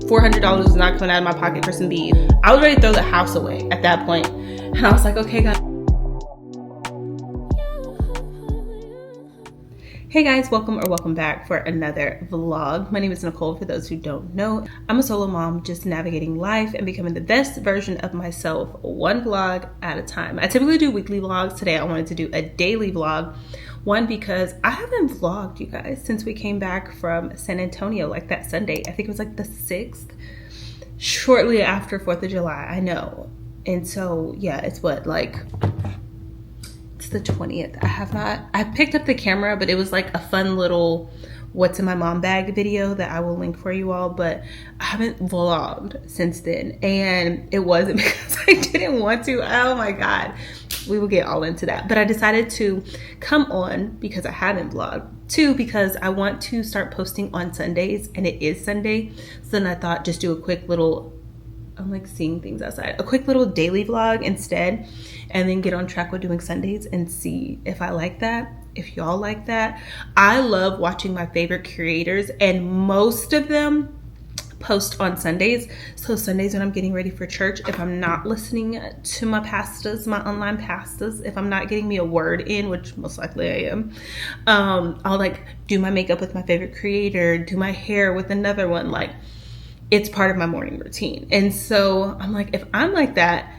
$400 was not coming out of my pocket for some beads. I was ready to throw the house away at that point. And I was like, okay, guys. Hey guys, welcome back for another vlog. My name is Nicole, for those who don't know. I'm a solo mom just navigating life and becoming the best version of myself, one vlog at a time. I typically do weekly vlogs. Today I wanted to do a daily vlog. One, because I haven't vlogged, you guys, since we came back from San Antonio, like that Sunday. I think it was like the 6th, shortly after 4th of July, I know. And so, yeah, it's what, like, it's the 20th. I picked up the camera, but it was like a fun little what's in my mom bag video that I will link for you all, but I haven't vlogged since then. And it wasn't because I didn't want to. Oh my God. We will get all into that. But I decided to come on because I haven't vlogged. 2, because I want to start posting on Sundays, and it is Sunday. So then I thought just do a quick little, I'm like seeing things outside, a quick little daily vlog instead, and then get on track with doing Sundays and see if I like that, if y'all like that. I love watching my favorite creators, and most of them post on Sundays. So Sundays when I'm getting ready for church, if I'm not listening to my pastors, my online pastors, if I'm not getting me a word in, which most likely I am, I'll like do my makeup with my favorite creator, do my hair with another one. Like, it's part of my morning routine. And so I'm like, if I'm like that,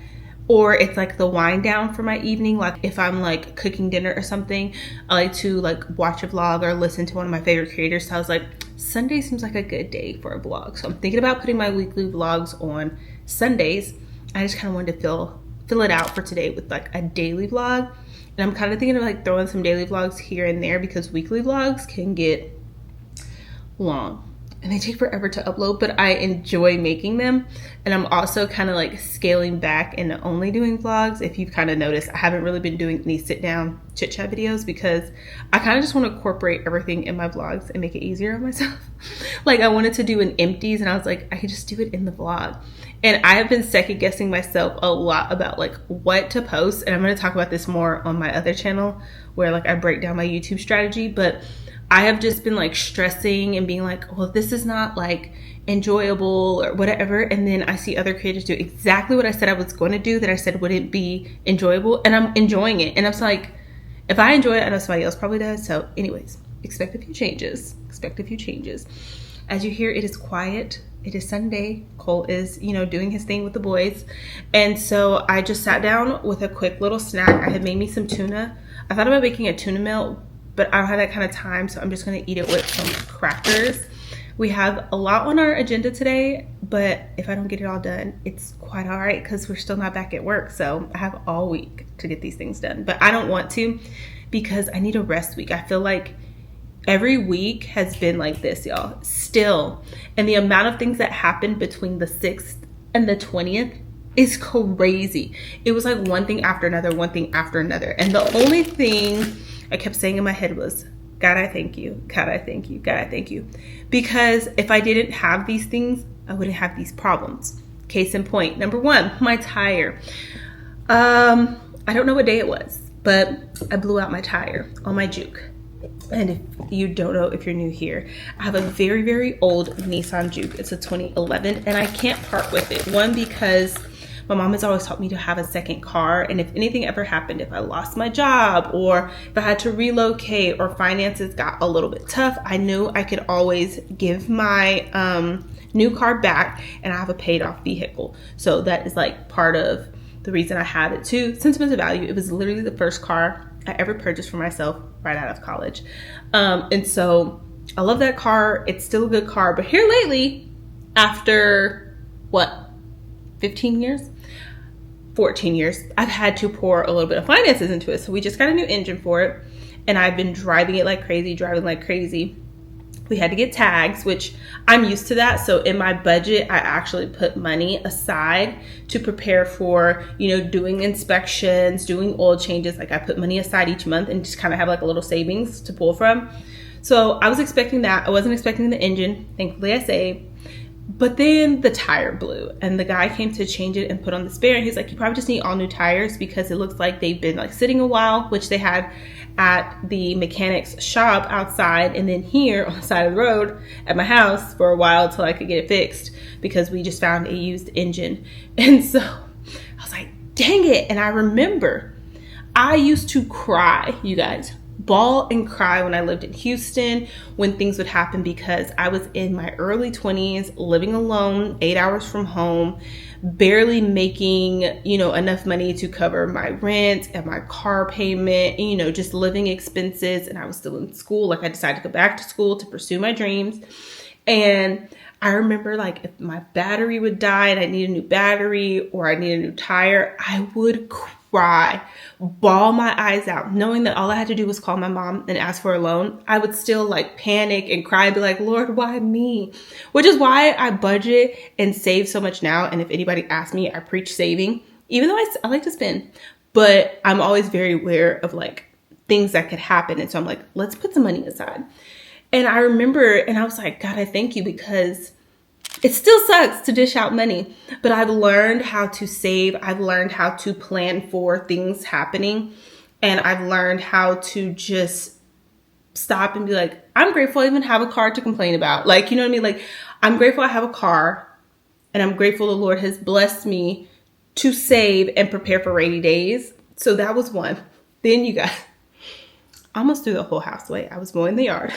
or it's like the wind down for my evening, like if I'm like cooking dinner or something, I like to like watch a vlog or listen to one of my favorite creators. So I was like, Sunday seems like a good day for a vlog. So I'm thinking about putting my weekly vlogs on Sundays. I just kind of wanted to fill it out for today with like a daily vlog. And I'm kind of thinking of like throwing some daily vlogs here and there, because weekly vlogs can get long and they take forever to upload, but I enjoy making them. And I'm also kind of like scaling back and only doing vlogs. If you've kind of noticed, I haven't really been doing any sit down chit chat videos, because I kind of just want to incorporate everything in my vlogs and make it easier on myself. Like I wanted to do an empties, and I was like, I could just do it in the vlog. And I have been second guessing myself a lot about like what to post. And I'm going to talk about this more on my other channel, where like I break down my YouTube strategy. But I have just been like stressing and being like, well, this is not like enjoyable or whatever. And then I see other creators do exactly what I said I was going to do, that I said wouldn't be enjoyable, and I'm enjoying it. And I'm just like, if I enjoy it, I know somebody else probably does. So anyways, expect a few changes. As you hear, it is quiet. It is Sunday. Cole is, doing his thing with the boys. And so I just sat down with a quick little snack. I had made me some tuna. I thought about making a tuna melt, but I don't have that kind of time, so I'm just going to eat it with some crackers. We have a lot on our agenda today, but if I don't get it all done, it's quite all right, because we're still not back at work. So I have all week to get these things done, but I don't want to, because I need a rest week. I feel like every week has been like this, y'all, still. And the amount of things that happened between the 6th and the 20th is crazy. It was like one thing after another, one thing after another. And the only thing I kept saying in my head was, God, I thank you. God, I thank you. God, I thank you. Because if I didn't have these things, I wouldn't have these problems. Case in point, number 1, my tire. I don't know what day it was, but I blew out my tire on my Juke. And if you don't know, if you're new here, I have a very, very old Nissan Juke. It's a 2011, and I can't part with it. 1, because my mom has always taught me to have a second car, and if anything ever happened, if I lost my job or if I had to relocate or finances got a little bit tough, I knew I could always give my new car back, and I have a paid off vehicle. So that is like part of the reason I have it too. Sentimental value. It was literally the first car I ever purchased for myself right out of college. And so I love that car. It's still a good car, but here lately, after 15 years? 14 years, I've had to pour a little bit of finances into it. So we just got a new engine for it, and I've been driving like crazy. We had to get tags, which I'm used to that. So in my budget, I actually put money aside to prepare for, doing inspections, doing oil changes. Like I put money aside each month and just kind of have like a little savings to pull from. So I was expecting that. I wasn't expecting the engine. Thankfully I saved. But then the tire blew, and the guy came to change it and put on the spare, and he's like, you probably just need all new tires, because it looks like they've been like sitting a while, which they had at the mechanic's shop outside, and then here on the side of the road at my house for a while till I could get it fixed, because we just found a used engine. And so I was like, dang it. And I remember I used to cry, you guys, bawl and cry when I lived in Houston, when things would happen, because I was in my early 20s, living alone, 8 hours from home, barely making, enough money to cover my rent and my car payment, just living expenses. And I was still in school. Like, I decided to go back to school to pursue my dreams. And I remember, like, if my battery would die and I need a new battery or I need a new tire, I would cry, bawl my eyes out, knowing that all I had to do was call my mom and ask for a loan. I would still like panic and cry and be like, Lord, why me? Which is why I budget and save so much now. And if anybody asks me, I preach saving, even though I like to spend, but I'm always very aware of like things that could happen. And so I'm like, let's put some money aside. And I remember, and I was like, God, I thank you, because it still sucks to dish out money, but I've learned how to save. I've learned how to plan for things happening. And I've learned how to just stop and be like, I'm grateful I even have a car to complain about. Like, you know what I mean? Like, I'm grateful I have a car, and I'm grateful the Lord has blessed me to save and prepare for rainy days. So that was one. Then you guys, I almost threw the whole house away. I was mowing the yard,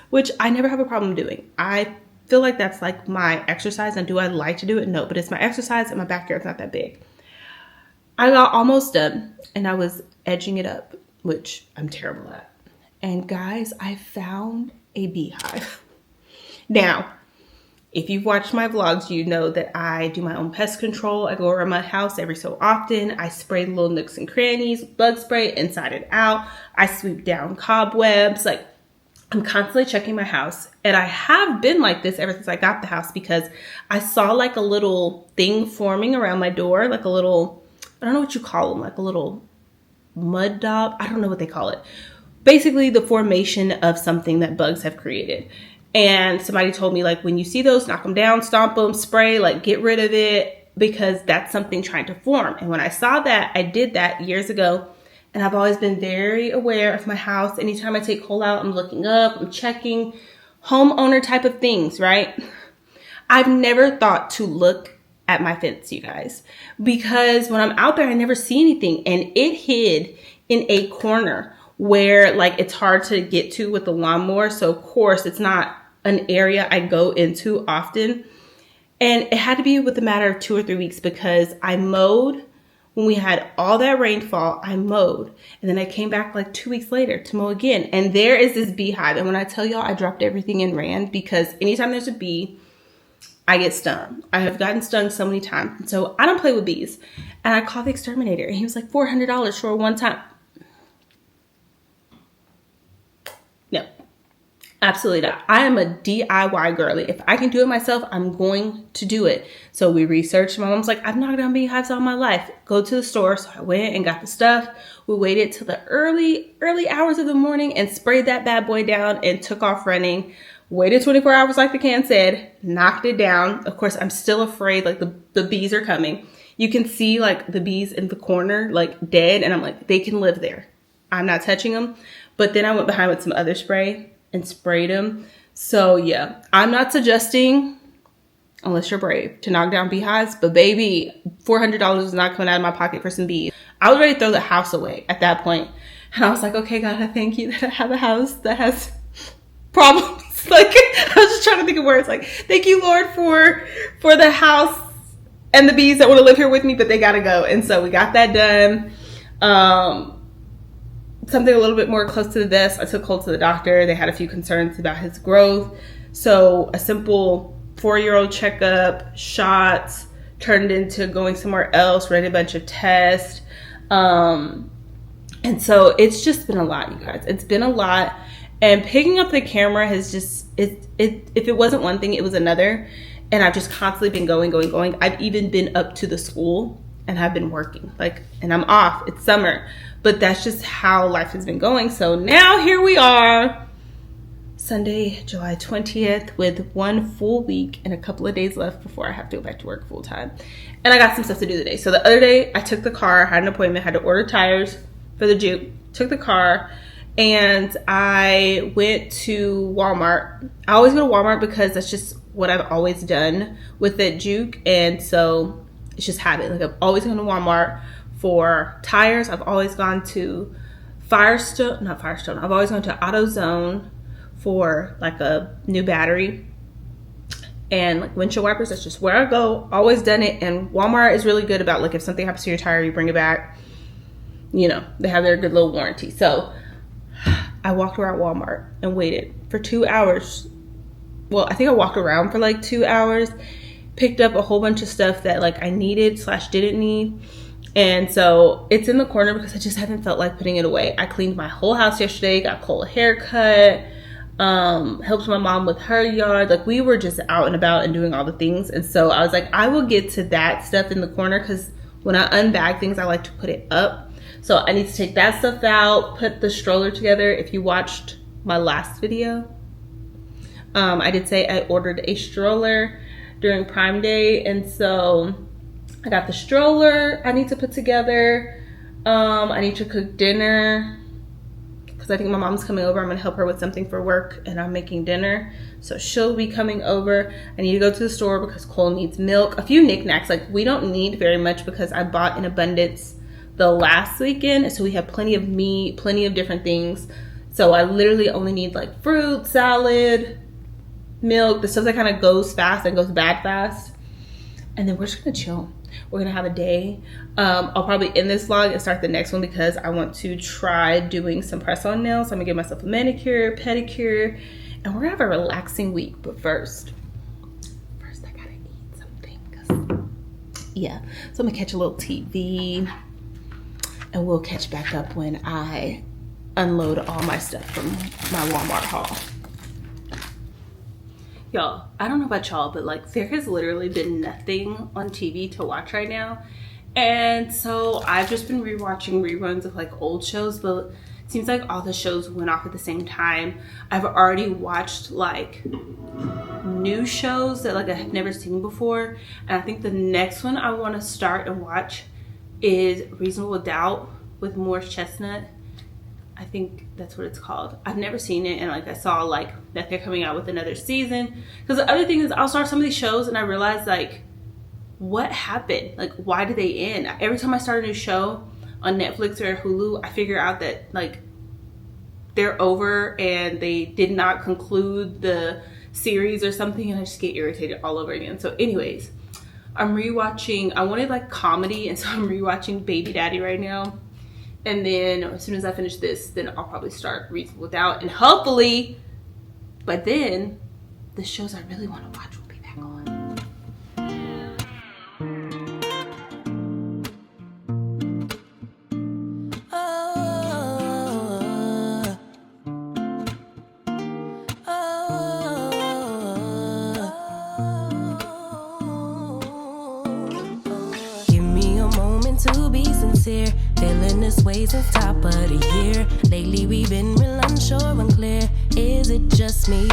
which I never have a problem doing. I feel like that's like my exercise. And do I like to do it? No, but it's my exercise, and my backyard's not that big. I got almost done and I was edging it up, which I'm terrible at. And guys, I found a beehive. Now, if you've watched my vlogs, you know that I do my own pest control. I go around my house every so often. I spray little nooks and crannies, bug spray inside and out. I sweep down cobwebs. Like, I'm constantly checking my house, and I have been like this ever since I got the house, because I saw like a little thing forming around my door, like a little, I don't know what you call them, like a little mud daub. I don't know what they call it. Basically the formation of something that bugs have created. And somebody told me, like, when you see those, knock them down, stomp them, spray, like get rid of it, because that's something trying to form. And when I saw that, I did that years ago. And I've always been very aware of my house. Anytime I take coal out, I'm looking up, I'm checking homeowner type of things, right? I've never thought to look at my fence, you guys, because when I'm out there, I never see anything. And it hid in a corner where like it's hard to get to with the lawnmower. So of course it's not an area I go into often. And it had to be with a matter of 2 or 3 weeks, because I mowed. When we had all that rainfall, I mowed. And then I came back like 2 weeks later to mow again. And there is this beehive. And when I tell y'all, I dropped everything and ran, because anytime there's a bee, I get stung. I have gotten stung so many times. And so I don't play with bees. And I called the exterminator, and he was like $400 for one time. No, absolutely not. I am a DIY girly. If I can do it myself, I'm going to do it. So we researched. My mom's like, I've knocked down beehives all my life. Go to the store. So I went and got the stuff. We waited till the early hours of the morning and sprayed that bad boy down and took off running. Waited 24 hours like the can said, knocked it down. Of course, I'm still afraid, like the bees are coming. You can see like the bees in the corner, like dead. And I'm like, they can live there. I'm not touching them. But then I went behind with some other spray and sprayed them. So yeah, I'm not suggesting, unless you're brave, to knock down beehives. But baby, $400 is not coming out of my pocket for some bees. I was ready to throw the house away at that point. And I was like, okay, God, I thank you that I have a house that has problems. Like, I was just trying to think of words. Like, thank you, Lord, for the house and the bees that want to live here with me, but they got to go. And so we got that done. Something a little bit more close to the vest. I took Cole to the doctor. They had a few concerns about his growth. So a simple 4-year-old checkup, shots, turned into going somewhere else, read a bunch of tests. And so it's just been a lot, you guys. It's been a lot. And picking up the camera has just, if it wasn't one thing, it was another. And I've just constantly been going. I've even been up to the school and have been working. Like, and I'm off. It's summer. But that's just how life has been going. So now here we are, Sunday, July 20th, with 1 full week and a couple of days left before I have to go back to work full time. And I got some stuff to do today. So the other day, I took the car, had an appointment, had to order tires for the Jeep took the car, and I went to Walmart. I always go to Walmart because that's just what I've always done with the Juke, and so it's just habit. Like, I've always gone to Walmart for tires. I've always gone to Firestone. I've always gone to AutoZone for like a new battery and like windshield wipers. That's just where I go. Always done it. And Walmart is really good about, like, if something happens to your tire, you bring it back. You know, they have their good little warranty. So I walked around Walmart and waited for 2 hours. Well, I think I walked around for like 2 hours, picked up a whole bunch of stuff that like I needed / didn't need. And so it's in the corner because I just haven't felt like putting it away. I cleaned my whole house yesterday, got Cole a haircut, helped my mom with her yard. Like, we were just out and about and doing all the things. And so I was like, I will get to that stuff in the corner, because when I unbag things, I like to put it up. So I need to take that stuff out, put the stroller together. If you watched my last video, I did say I ordered a stroller during Prime Day, and so I got the stroller I need to put together. I need to cook dinner because I think my mom's coming over. I'm gonna help her with something for work, and I'm making dinner, so she'll be coming over. I need to go to the store because Cole needs milk, a few knickknacks. Like, we don't need very much because I bought in abundance the last weekend, so we have plenty of meat, plenty of different things. So I literally only need like fruit, salad, milk, the stuff that kind of goes fast and goes bad fast. And then we're just gonna chill. We're gonna have a day. I'll probably end this vlog and start the next one because I want to try doing some press-on nails. So I'm gonna give myself a manicure, pedicure, and we're gonna have a relaxing week. But first I gotta eat something, cause yeah. So I'm gonna catch a little TV, and we'll catch back up when I unload all my stuff from my Walmart haul. Y'all, I don't know about y'all, but like, there has literally been nothing on TV to watch right now. And so I've just been rewatching reruns of like old shows, but it seems like all the shows went off at the same time. I've already watched like new shows that like I have never seen before. And I think the next one I want to start and watch is Reasonable Doubt with Morris Chestnut. I think that's what it's called. I've never seen it, and like I saw like that they're coming out with another season. Because the other thing is, I'll start some of these shows and I realize like, what happened? Like, why did they end? Every time I start a new show on Netflix or Hulu, I figure out that like they're over and they did not conclude the series or something, and I just get irritated all over again. So anyways, I'm rewatching, I wanted like comedy, and so I'm rewatching Baby Daddy right now. And then as soon as I finish this, then I'll probably start Reasonable Doubt. And hopefully, by then, the shows I really want to watch will be back on. Give me a moment to be sincere. Feeling this way since top of the year. Lately we've been real unsure, unclear. Is it just me?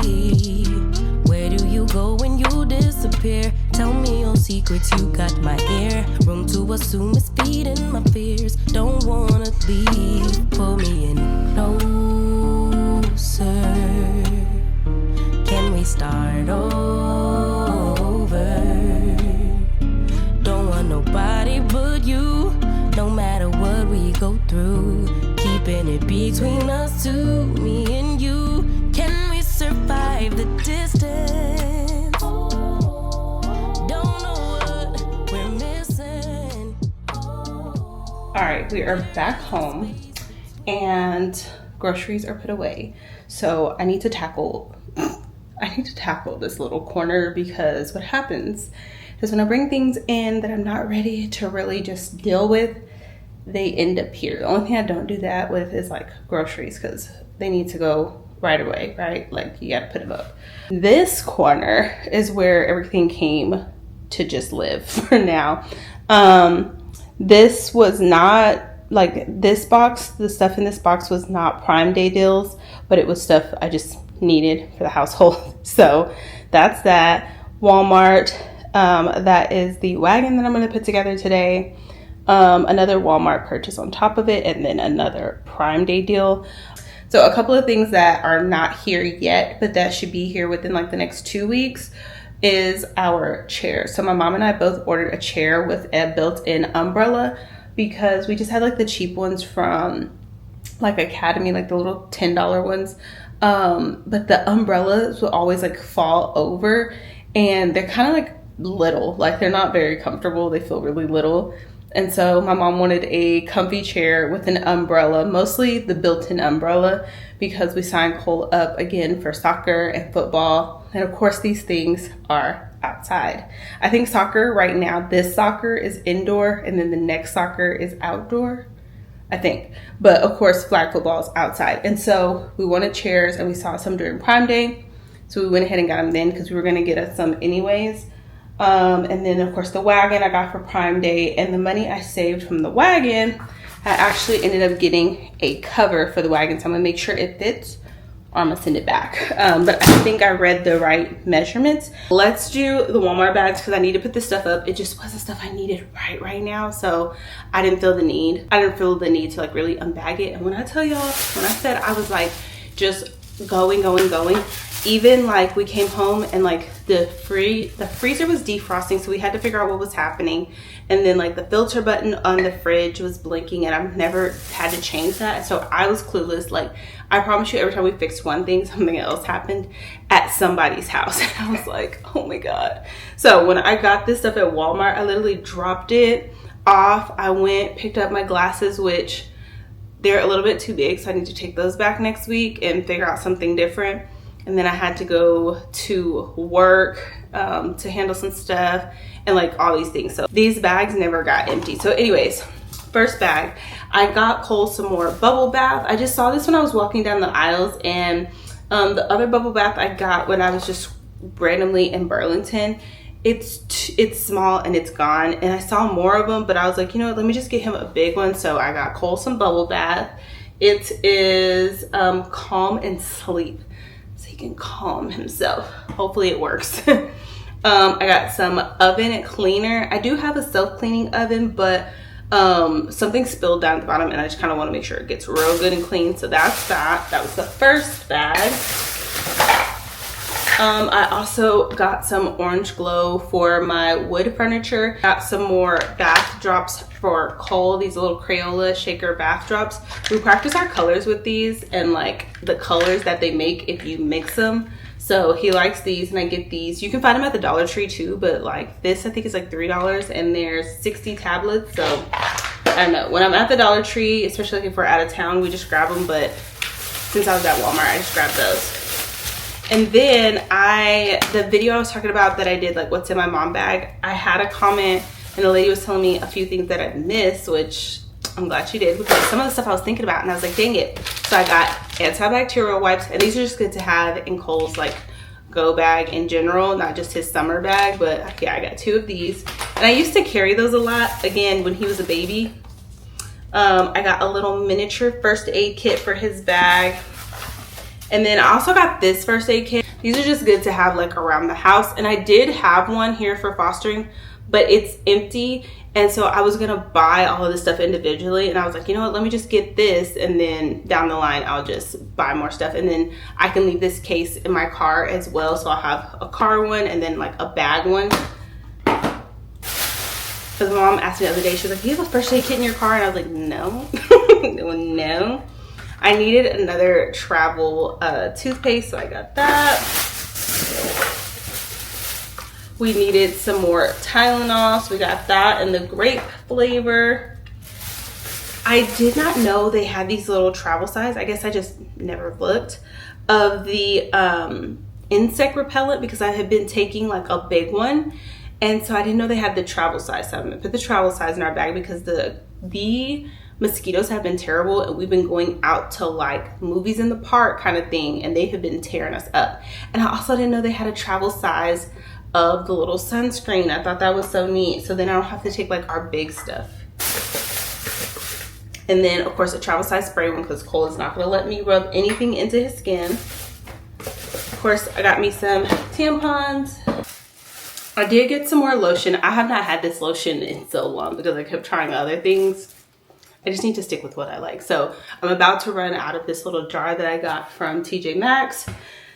Where do you go when you disappear? Tell me your secrets, you got my ear. Room to assume it's feeding my fears. Don't wanna leave, pull me in closer. Can we start over? Don't want nobody but you. No matter what we go through, keeping it between us two, me and you. Can we survive the distance? Don't know what we're missing. All right, we are back home and groceries are put away. So I need to tackle this little corner, because what happens is when I bring things in that I'm not ready to really just deal with, they end up here. The only thing I don't do that with is like groceries, because they need to go right away, right? Like, you gotta put them up. This corner is where everything came to just live for now. This was not like this box, the stuff in this box was not Prime Day deals, but it was stuff I just needed for the household. So that's that. Walmart. That is the wagon that I'm going to put together today. another Walmart purchase on top of it, and then another Prime Day deal. So a couple of things that are not here yet, but that should be here within like the next 2 weeks is our chair. So my mom and I both ordered a chair with a built-in umbrella because we just had like the cheap ones from like Academy, like the little $10 ones. But the umbrellas will always like fall over, and they're kind of like little, like they're not very comfortable. They feel really little. And so my mom wanted a comfy chair with an umbrella, mostly the built-in umbrella, because we signed Cole up again for soccer and football. And of course, these things are outside. I think soccer right now, this soccer is indoor, and then the next soccer is outdoor, I think. But of course, flag football is outside. And so we wanted chairs, and we saw some during Prime Day. So we went ahead and got them then because we were going to get us some anyways. And then of course the wagon I got for Prime Day, and the money I saved from the wagon, I actually ended up getting a cover for the wagon. So I'm gonna make sure it fits, or I'm gonna send it back. But I think I read the right measurements. Let's do the Walmart bags because I need to put this stuff up. It just wasn't stuff I needed right now. So I didn't feel the need. To like really unbag it. And when I tell y'all, when I said I was like just going, even like we came home and like the freezer was defrosting, so we had to figure out what was happening. And then like the filter button on the fridge was blinking, and I've never had to change that, so I was clueless. Like I promise you, every time we fixed one thing, something else happened at somebody's house. And I was like, oh my god. So when I got this stuff at Walmart, I literally dropped it off. I went, picked up my glasses, which they're a little bit too big, so I need to take those back next week and figure out something different. And then I had to go to work to handle some stuff and like all these things. So these bags never got empty. So anyways, first bag, I got Cole some more bubble bath. I just saw this when I was walking down the aisles, and the other bubble bath I got when I was just randomly in Burlington, it's small and it's gone. And I saw more of them, but I was like, you know what, let me just get him a big one. So I got Cole some bubble bath. It is calm and sleep. He can calm himself. Hopefully it works. I got some oven cleaner. I do have a self-cleaning oven, but something spilled down at the bottom, and I just kind of want to make sure it gets real good and clean. So that's that. That was the first bag. I also got some orange glow for my wood furniture. Got some more bath drops for Cole, these little Crayola shaker bath drops. We practice our colors with these and like the colors that they make if you mix them. So he likes these, and I get these. You can find them at the Dollar Tree too, but like this I think is like $3, and there's 60 tablets. So I don't know, when I'm at the Dollar Tree, especially like if we're out of town, we just grab them. But since I was at Walmart, I just grabbed those. And then the video I was talking about that I did, like what's in my mom bag, I had a comment and the lady was telling me a few things that I missed, which I'm glad she did, because some of the stuff I was thinking about and I was like, dang it. So I got antibacterial wipes, and these are just good to have in Cole's like go bag in general, not just his summer bag. But yeah, I got 2 of these, and I used to carry those a lot again when he was a baby. I got a little miniature first aid kit for his bag. And then I also got this first aid kit. These are just good to have like around the house. And I did have one here for fostering, but it's empty. And so I was gonna buy all of this stuff individually. And I was like, you know what, let me just get this. And then down the line, I'll just buy more stuff. And then I can leave this case in my car as well. So I'll have a car one and then like a bag one. Because my mom asked me the other day, she was like, do you have a first aid kit in your car? And I was like, no, no. I needed another travel toothpaste, so I got that. We needed some more Tylenol, so we got that in the grape flavor. I did not know they had these little travel size. I guess I just never looked. Of the insect repellent, because I had been taking like a big one. And so I didn't know they had the travel size. So I'm gonna put the travel size in our bag because the mosquitoes have been terrible, and we've been going out to like movies in the park kind of thing, and they have been tearing us up. And I also didn't know they had a travel size of the little sunscreen. I thought that was so neat. So then I don't have to take like our big stuff. And then of course a travel size spray one, because Cole is not gonna let me rub anything into his skin. Of course I got me some tampons. I did get some more lotion. I have not had this lotion in so long because I kept trying other things. I just need to stick with what I like. So I'm about to run out of this little jar that I got from TJ Maxx.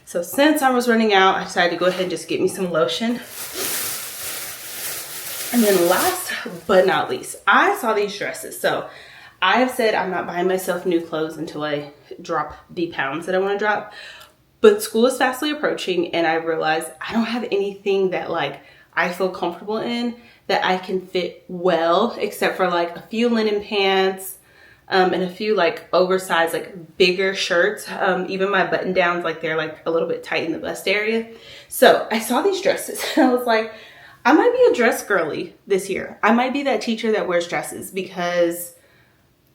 So since I was running out, I decided to go ahead and just get me some lotion. And then last but not least, I saw these dresses. So I have said I'm not buying myself new clothes until I drop the pounds that I want to drop. But school is fastly approaching, and I realized I don't have anything that like I feel comfortable in that I can fit well, except for like a few linen pants and a few like oversized, like bigger shirts. Even my button downs, like they're like a little bit tight in the bust area. So I saw these dresses and I was like, I might be a dress girly this year. I might be that teacher that wears dresses because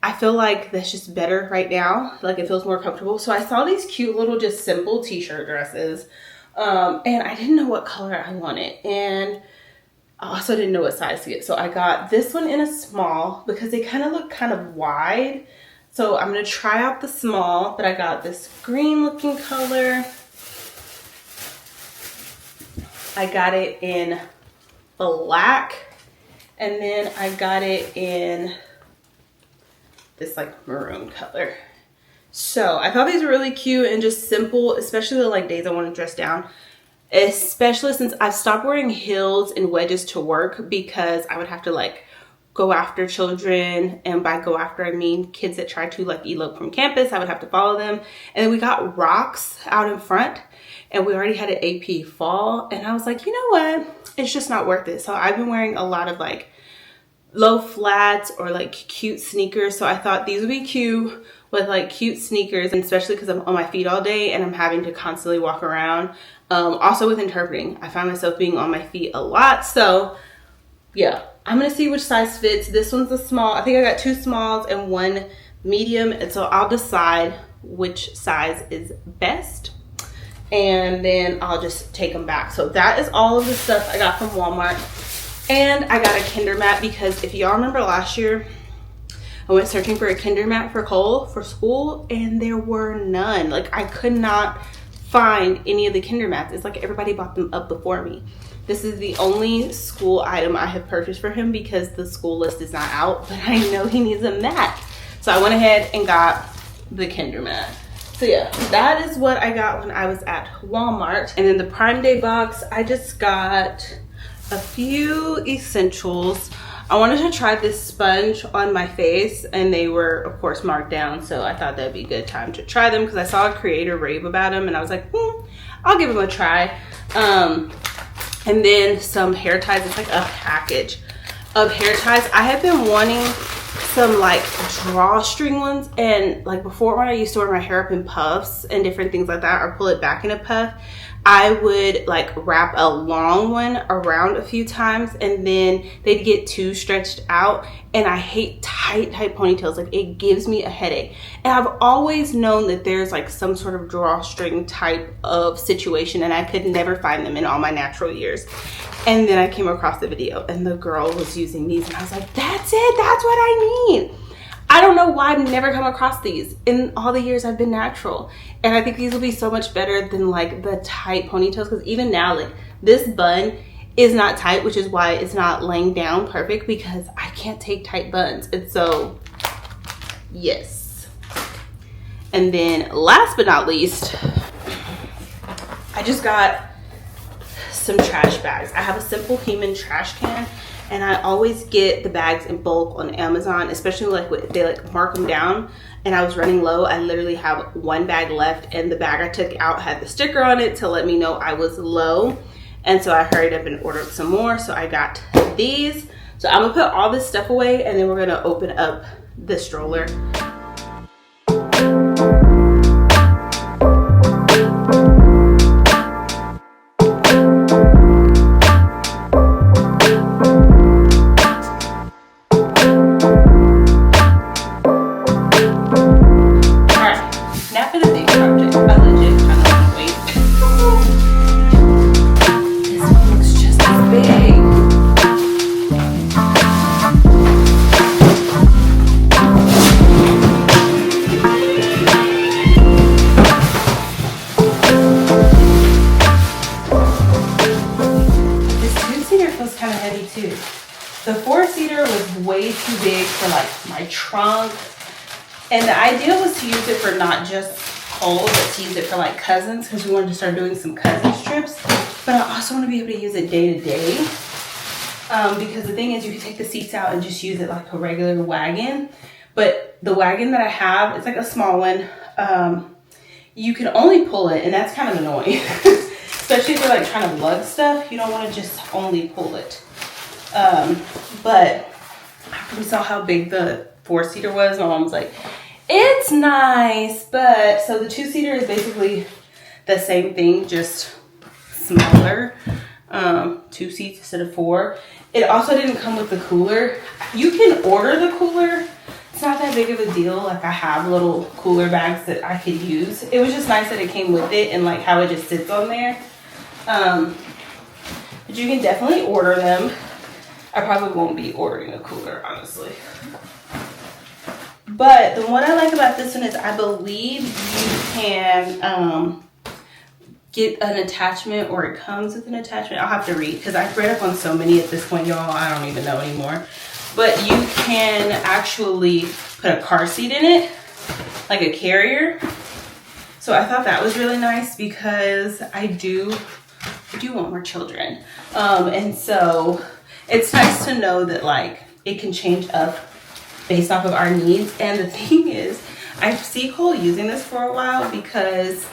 I feel like that's just better right now. Like it feels more comfortable. So I saw these cute little just simple t-shirt dresses. And I didn't know what color I wanted. And I also didn't know what size to get. So I got this one in a small because they kind of look kind of wide. So I'm going to try out the small, but I got this green looking color. I got it in black. And then I got it in this like maroon color. So I thought these were really cute and just simple, especially the like days I want to dress down, especially since I've stopped wearing heels and wedges to work because I would have to like go after children, and by go after I mean kids that try to like elope from campus. I would have to follow them. And then we got rocks out in front and we already had an AP fall, and I was like, you know what, it's just not worth it. So I've been wearing a lot of like low flats or like cute sneakers. So I thought these would be cute with like cute sneakers, and especially because I'm on my feet all day and I'm having to constantly walk around. Also with interpreting, I find myself being on my feet a lot. So yeah, I'm gonna see which size fits. This one's a small. I think I got 2 smalls and 1 medium, and so I'll decide which size is best, and then I'll just take them back. So that is all of the stuff I got from Walmart. And I got a Kinder mat because if y'all remember last year, I went searching for a Kinder mat for Cole for school and there were none. Like I could not find any of the Kinder mats. It's like everybody bought them up before me. This is the only school item I have purchased for him because the school list is not out, but I know he needs a mat. So I went ahead and got the Kinder mat. So yeah, that is what I got when I was at Walmart. And in the Prime Day box, I just got a few essentials. I wanted to try this sponge on my face, and they were of course marked down, so I thought that'd be a good time to try them because I saw a creator rave about them and I was like, I'll give them a try. And then some hair ties. It's like a package of hair ties. I have been wanting some like drawstring ones, and like before when I used to wear my hair up in puffs and different things like that, or pull it back in a puff, I would like wrap a long one around a few times and then they'd get too stretched out, and I hate tight ponytails. Like it gives me a headache, and I've always known that there's like some sort of drawstring type of situation, and I could never find them in all my natural years. And then I came across the video and the girl was using these and I was like, that's it, that's what I need. I don't know why I've never come across these in all the years I've been natural. And I think these will be so much better than like the tight ponytails, because even now like this bun is not tight, which is why it's not laying down perfect, because I can't take tight buns. And so yes. And then last but not least, I just got some trash bags. I have a Simple Human trash can, and I always get the bags in bulk on Amazon, especially like they like mark them down, and I was running low. I literally have 1 bag left, and the bag I took out had the sticker on it to let me know I was low. And so I hurried up and ordered some more. So I got these. So I'm gonna put all this stuff away, and then we're gonna open up the stroller. was kind of heavy too. The 4-seater was way too big for like my trunk. And the idea was to use it for not just Cole, but to use it for like cousins, because we wanted to start doing some cousins trips. But I also want to be able to use it day to day. Because the thing is, you can take the seats out and just use it like a regular wagon. But the wagon that I have, it's like a small one. You can only pull it, and that's kind of annoying. Especially if you're like trying to lug stuff, you don't want to just only pull it. But after we saw how big the 4-seater was, my mom was like, it's nice. But so the 2-seater is basically the same thing, just smaller. 2 seats instead of 4. It also didn't come with the cooler. You can order the cooler. It's not that big of a deal. Like, I have little cooler bags that I could use. It was just nice that it came with it and like how it just sits on there. But you can definitely order them. I probably won't be ordering a cooler, honestly. But the one I like about this one is I believe you can get an attachment, or it comes with an attachment. I'll have to read because I've read up on so many at this point, y'all. I don't even know anymore. But you can actually put a car seat in it, like a carrier. So I thought that was really nice because I do want more children. And so it's nice to know that like it can change up based off of our needs. And the thing is, I see Cole using this for a while because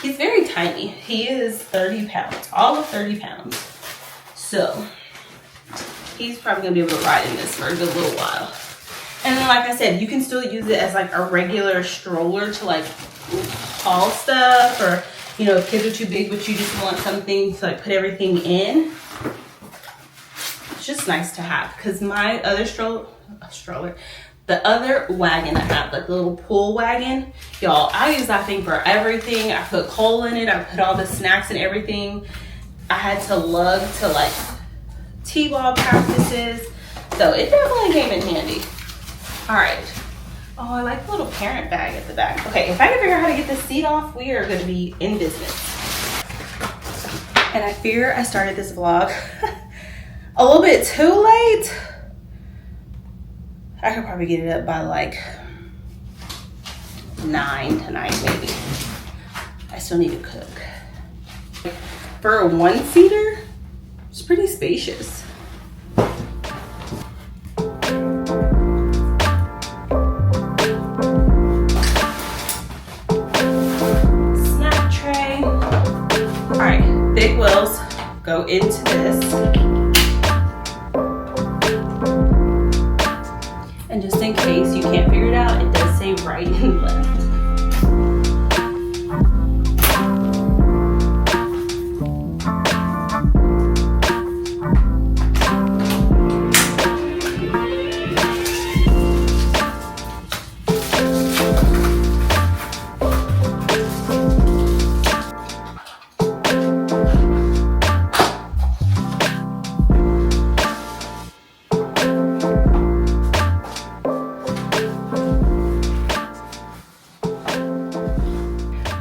he's very tiny. He is 30 pounds, all of 30 pounds. So he's probably gonna be able to ride in this for a good little while. And then, like I said, you can still use it as like a regular stroller to like haul stuff, or, you know, if kids are too big but you just want something to like put everything in. It's just nice to have, because my other stroller, the other wagon I have, like the little pull wagon, y'all, I use that thing for everything. I put Cole in it. I put all the snacks and everything. I had to lug to like T-ball practices. So it definitely came in handy. All right. Oh, I like the little parent bag at the back. Okay, if I can figure out how to get this seat off, we are going to be in business. And I fear I started this vlog a little bit too late. I could probably get it up by like 9 tonight, maybe. I still need to cook. For a 1-seater, it's pretty spacious. Snack tray. All right, big wheels go into this. And just in case you can't figure it out, it does say right and left.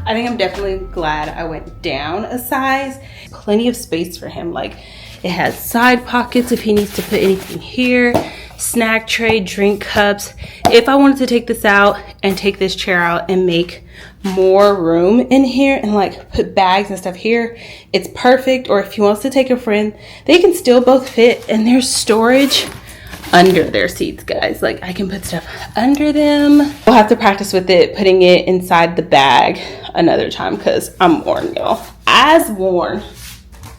I think I'm definitely glad I went down a size. Plenty of space for him. Like, it has side pockets if he needs to put anything here. Snack tray, drink cups. If I wanted to take this out and take this chair out and make more room in here and like put bags and stuff here, it's perfect. Or if he wants to take a friend, they can still both fit, and there's storage under their seats, guys. Like, I can put stuff under them. We'll have to practice with it, putting it inside the bag another time, because I'm worn, y'all. As worn.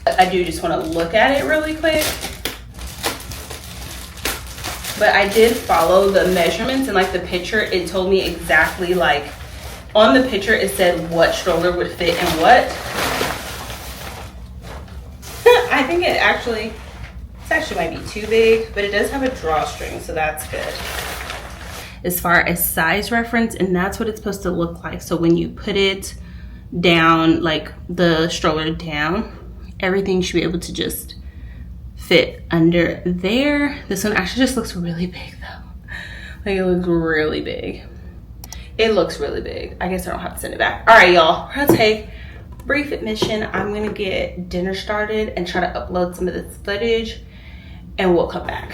I do just want to look at it really quick. But I did follow the measurements, and like the picture, it told me exactly, like on the picture it said what stroller would fit and what. I think it actually might be too big, but it does have a drawstring, so that's good. As far as size reference, and that's what it's supposed to look like. So when you put it down, like the stroller down, everything should be able to just fit under there. This one actually just looks really big though. Like, it looks really big. It looks really big. I guess I don't have to send it back. All right, y'all, we're gonna take Brief admission, I'm gonna get dinner started and try to upload some of this footage, and we'll come back.